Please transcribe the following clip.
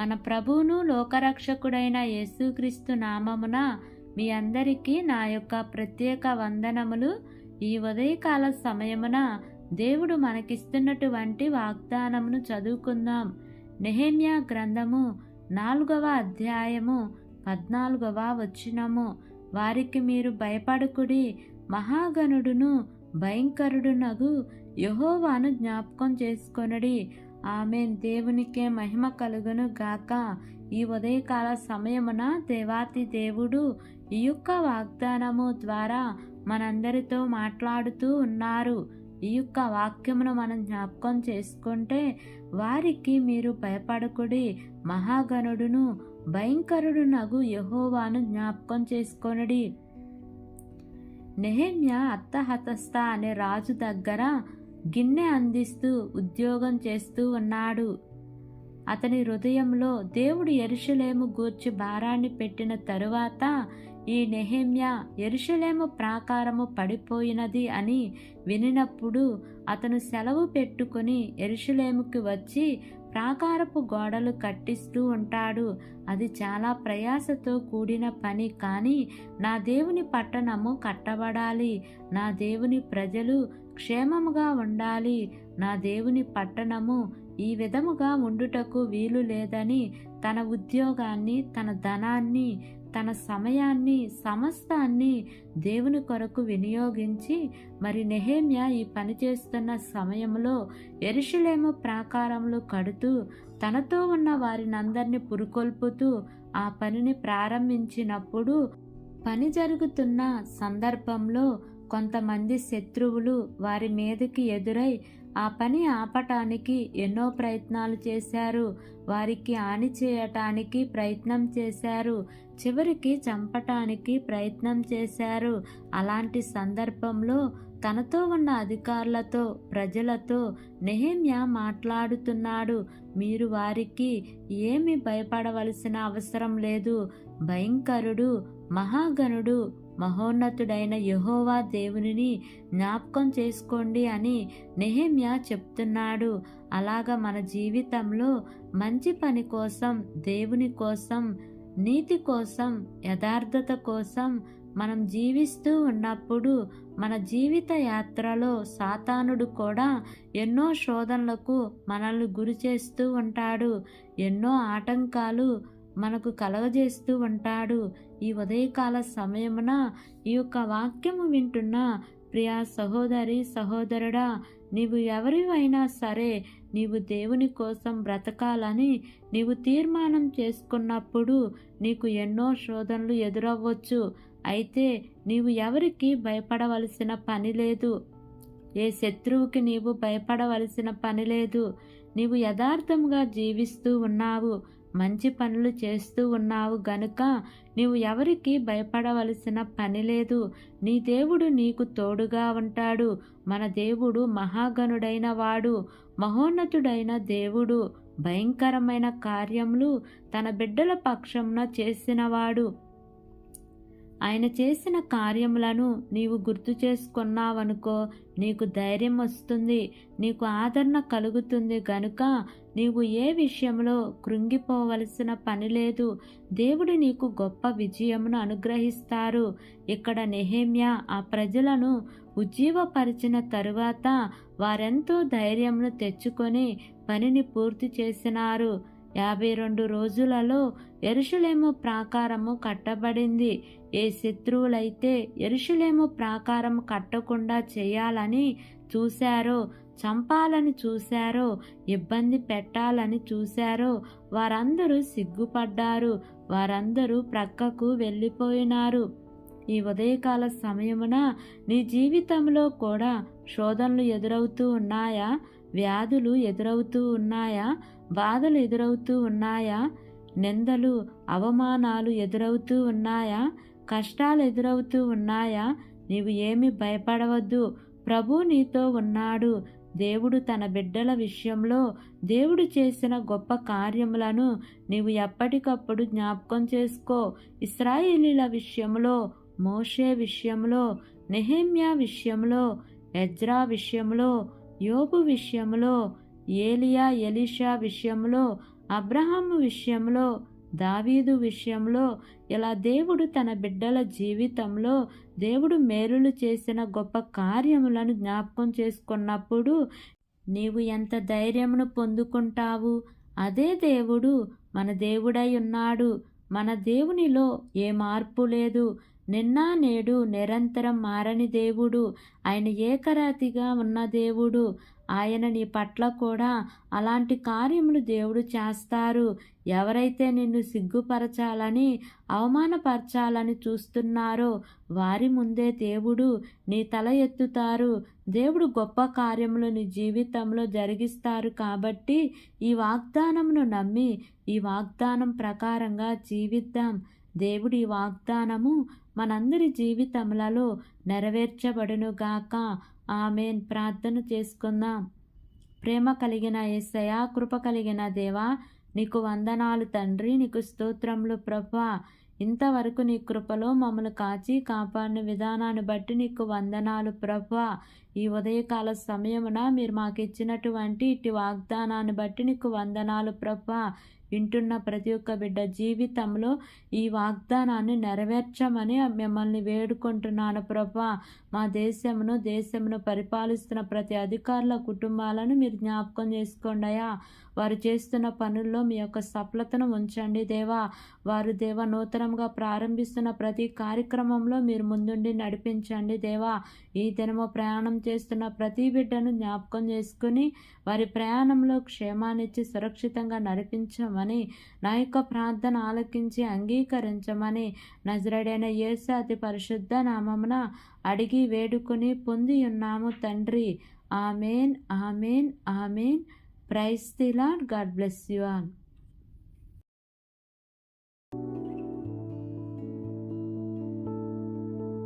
మన ప్రభువును లోకరక్షకుడైన యేసుక్రీస్తు నామమున మీ అందరికీ నా యొక్క ప్రత్యేక వందనములు. ఈ ఉదయకాల సమయమున దేవుడు మనకిస్తున్నటువంటి వాగ్దానమును చదువుకుందాం. నెహెమ్యా గ్రంథము 4వ అధ్యాయము 14వ వచనము. వారికి మీరు భయపడకుడి, మహాగణుడును భయంకరుడునగు యెహోవాను జ్ఞాపకం చేసుకొనుడి. ఆమేన్. దేవునికే మహిమ కలుగును గాక. ఈ ఉదయకాల సమయమున దేవాతి దేవుడు ఈ యొక్క వాగ్దానము ద్వారా మనందరితో మాట్లాడుతూ ఉన్నారు. ఈ యొక్క వాక్యమును మనం జ్ఞాపకం చేసుకుంటే, వారికి మీరు భయపడకుడి, మహాగణుడును భయంకరుడునగు యెహోవాను జ్ఞాపకం చేసుకొనుడి. నెహెమ్యా అర్తహషస్త అనే రాజు దగ్గర గిన్నె అందిస్తూ ఉద్యోగం చేస్తూ ఉన్నాడు. అతని హృదయంలో దేవుడు యెరూషలేము గూర్చి భారాన్ని పెట్టిన తరువాత ఈ నెహెమ్యా యెరూషలేము ప్రాకారము పడిపోయినది అని వినినప్పుడు అతను సెలవు పెట్టుకుని యెరూషలేముకి వచ్చి ప్రాకారపు గోడలు కట్టిస్తూ ఉంటాడు. అది చాలా ప్రయాసతో కూడిన పని. కానీ నా దేవుని పట్టణము కట్టబడాలి, నా దేవుని ప్రజలు క్షేమముగా ఉండాలి, నా దేవుని పట్టణము ఈ విధముగా ఉండుటకు వీలు లేదని తన ఉద్యోగాన్ని, తన ధనాన్ని, తన సమయాన్ని, సమస్తాన్ని దేవుని కొరకు వినియోగించి మరి నెహెమ్యా ఈ పని చేస్తున్న సమయంలో యెరూషలేము ప్రాకారములు కడుతూ తనతో ఉన్న వారినందరినీ పురుకొల్పుతూ ఆ పనిని ప్రారంభించినప్పుడు పని జరుగుతున్న సందర్భంలో కొంతమంది శత్రువులు వారి మీదకి ఎదురై ఆ పని ఆపటానికి ఎన్నో ప్రయత్నాలు చేశారు. వారికి హాని చేయటానికి ప్రయత్నం చేశారు. చివరికి చంపటానికి ప్రయత్నం చేశారు. అలాంటి సందర్భంలో తనతో ఉన్న అధికారులతో, ప్రజలతో నెహెమ్యా మాట్లాడుతున్నాడు. మీరు వారికి ఏమి భయపడవలసిన అవసరం లేదు. భయంకరుడు, మహాగణుడు, మహోన్నతుడైన యెహోవా దేవునిని జ్ఞాపకం చేసుకోండి అని నెహెమ్యా చెప్తున్నాడు. అలాగా మన జీవితంలో మంచి పని కోసం, దేవుని కోసం, నీతి కోసం, యథార్థత కోసం మనం జీవిస్తూ ఉన్నప్పుడు మన జీవిత యాత్రలో సాతానుడు కూడా ఎన్నో శోధనలకు మనల్ని గురి చేస్తూ ఉంటాడు. ఎన్నో ఆటంకాలు మనకు కలగజేస్తూ ఉంటాడు. ఈ ఉదయకాల సమయమున ఈ యొక్క వాక్యము వింటున్న ప్రియా సహోదరి, సహోదరుడా, నీవు ఎవరివైనా సరే నీవు దేవుని కోసం బ్రతకాలని నీవు తీర్మానం చేసుకున్నప్పుడు నీకు ఎన్నో శోధనలు ఎదురవ్వచ్చు. అయితే నీవు ఎవరికి భయపడవలసిన పని లేదు. ఏ శత్రువుకి నీవు భయపడవలసిన పని లేదు. నీవు యథార్థంగా జీవిస్తూ ఉన్నావు, మంచి పనులు చేస్తూ ఉన్నావు గనుక నీవు ఎవరికి భయపడవలసిన పని లేదు. నీ దేవుడు నీకు తోడుగా ఉంటాడు. మన దేవుడు మహాగణుడైన వాడు, మహోన్నతుడైన దేవుడు, భయంకరమైన కార్యములు తన బిడ్డల పక్షమున చేసినవాడు. ఆయన చేసిన కార్యములను నీవు గుర్తు చేసుకున్నావనుకో, నీకు ధైర్యం వస్తుంది, నీకు ఆదరణ కలుగుతుంది. గనుక నీవు ఏ విషయంలో కృంగిపోవలసిన పని లేదు. దేవుడు నీకు గొప్ప విజయమును అనుగ్రహిస్తారు. ఇక్కడ నెహెమ్యా ఆ ప్రజలను ఉజ్జీవపరిచిన తరువాత వారెంతో ధైర్యమును తెచ్చుకొని పనిని పూర్తి చేసినారు. 52 రోజులలో యెరూషలేము ప్రాకారము కట్టబడింది. ఏ శత్రువులైతే యెరూషలేము ప్రాకారం కట్టకుండా చేయాలని చూశారో, చంపాలని చూశారో, ఇబ్బంది పెట్టాలని చూశారో వారందరూ సిగ్గుపడ్డారు. వారందరూ ప్రక్కకు వెళ్ళిపోయినారు. ఈ ఉదయకాల సమయమున నీ జీవితంలో కూడా శోధనలు ఎదురవుతూ ఉన్నాయా? వ్యాధులు ఎదురవుతూ ఉన్నాయా? బాధలు ఎదురవుతూ ఉన్నాయా? నిందలు, అవమానాలు ఎదురవుతూ ఉన్నాయా? కష్టాలు ఎదురవుతూ ఉన్నాయా? నీవు ఏమి భయపడవద్దు. ప్రభు నీతో ఉన్నాడు. దేవుడు తన బిడ్డల విషయంలో దేవుడు చేసిన గొప్ప కార్యములను నీవు ఎప్పటికప్పుడు జ్ఞాపకం చేసుకో. ఇశ్రాయేలీల విషయంలో, మోషే విషయంలో, నెహెమ్యా విషయంలో, ఎజ్రా విషయంలో, యోబు విషయంలో, ఏలియా, ఎలీషా విషయంలో అబ్రహాము విషయంలో, దావీదు విషయంలో ఇలా దేవుడు తన బిడ్డల జీవితంలో దేవుడు మేలులు చేసిన గొప్ప కార్యములను జ్ఞాపకం చేసుకున్నప్పుడు నీవు ఎంత ధైర్యమును పొందుకుంటావు. అదే దేవుడు మన దేవుడై ఉన్నాడు. మన దేవునిలో ఏ మార్పు లేదు. నిన్న నేడు నిరంతరం మారని దేవుడు. ఆయన ఏకరాతిగా ఉన్న దేవుడు. ఆయన నీ పట్ల కూడా అలాంటి కార్యములు దేవుడు చేస్తారు. ఎవరైతే నిన్ను సిగ్గుపరచాలని, అవమానపరచాలని చూస్తున్నారో వారి ముందే దేవుడు నీ తల ఎత్తుతారు. దేవుడు గొప్ప కార్యములు నీ జీవితంలో జరిగిస్తారు. కాబట్టి ఈ వాగ్దానమును నమ్మి ఈ వాగ్దానం ప్రకారంగా జీవిద్దాం. దేవుడి వాగ్దానము మనందరి జీవితములలో నెరవేర్చబడునుగాక. ఆమేన్. ప్రార్థన చేసుకుందాం. ప్రేమ కలిగిన యేసయ్యా, కృప కలిగిన దేవా, నీకు వందనాలు తండ్రి. నీకు స్తోత్రములు ప్రభువా. ఇంతవరకు నీ కృపలో మమ్మల్ని కాచి కాపాడిన విధానాన్ని బట్టి నీకు వందనాలు ప్రభువా. ఈ ఉదయకాల సమయమున మీరు మాకు ఇచ్చినటువంటి ఇటు వాగ్దానాన్ని బట్టి నీకు వందనాలు ప్రభువా. వింటున్న ప్రతి ఒక్క బిడ్డ జీవితంలో ఈ వాగ్దానాన్ని నెరవేర్చమని మిమ్మల్ని వేడుకుంటున్నాను ప్రభువా. మా దేశమును పరిపాలిస్తున్న ప్రతి అధికారుల కుటుంబాలను మీరు జ్ఞాపకం చేసుకోండి అయ్యా. వారు చేస్తున్న పనుల్లో మీ యొక్క సఫలతను ఉంచండి దేవా. వారు దేవా నూతనంగా ప్రారంభిస్తున్న ప్రతి కార్యక్రమంలో మీరు ముందుండి నడిపించండి దేవా. ఈ దినము ప్రయాణం చేస్తున్న ప్రతి బిడ్డను జ్ఞాపకం చేసుకుని వారి ప్రయాణంలో క్షేమాన్నిచ్చి సురక్షితంగా నడిపించమని, నా యొక్క ప్రార్థన ఆలకించి అంగీకరించమని నజరేయుడైన యేసు అతి పరిశుద్ధ నామమున అడిగి వేడుకొని పొంది ఉన్నాము తండ్రి. Amen, amen, amen. Praise the Lord. God bless you all.